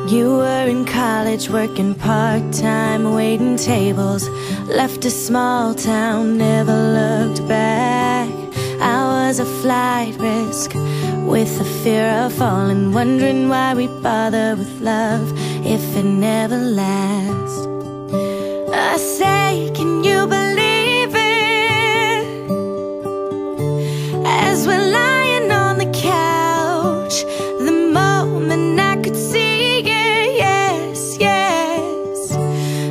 You were in college working part-time, waiting tables. Left a small town, never looked back. I was a flight risk with the fear of falling, wondering why we bother with love if it never lasts. I say, can you believe it? As we're lying on the couch, the moment I could see it, yes, yes,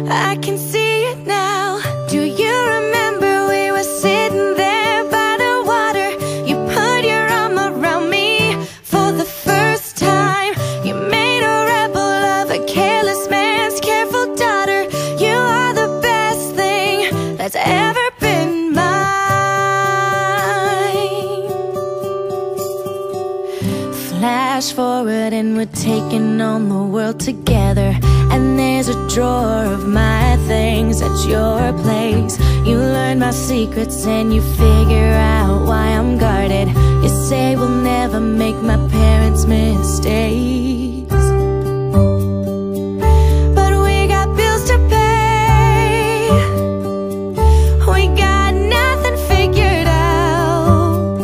I can see it now. Do you remember we were sitting there by the water? You put your arm around me for the first time. You made a rebel of a careless man's careful daughter. You are the best thing that's ever been mine. Flash forward and we're taking on the world together, and there's a drawer of my things at your place. You learn my secrets and you figure out why I'm guarded. You say we'll never make my parents' mistakes, but we got bills to pay. We got nothing figured out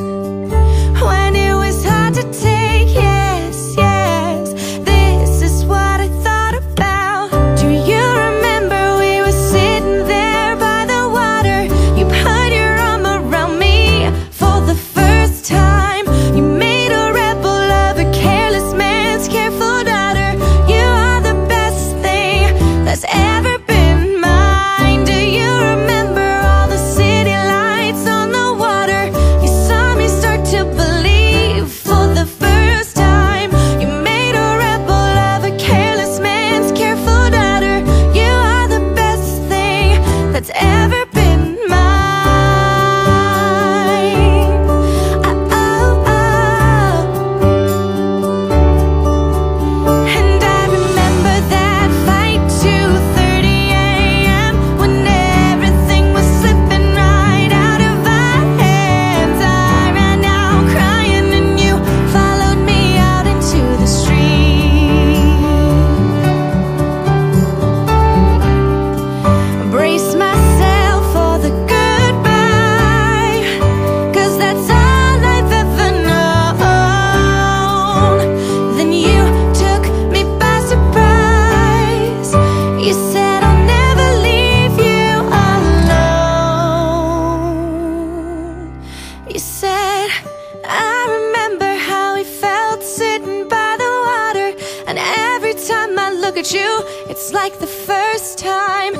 when it was hard to take. Yes, yes, this is what I thought about. Do you remember we were sitting there by the water? You put your arm around me for the first time. You made a rebel of a careless man's careful daughter. You are the best thing that's ever been mine. Do you remember all the city lights on the water? You saw me start to believe for the first time. You made a rebel of a careless man's careful daughter. You are the best thing that's ever been mine. Oh, oh, oh. And I remember that fight, 2:30 a.m. when everything was slipping right out of our hands. I ran out crying and you followed me out into the street. Brace myself for the goodbye, 'cause that's all I've ever known. Then you took me by surprise. You said I'll never leave you alone. You said, I remember how we felt sitting by the water, and every time I look at you, it's like the first time.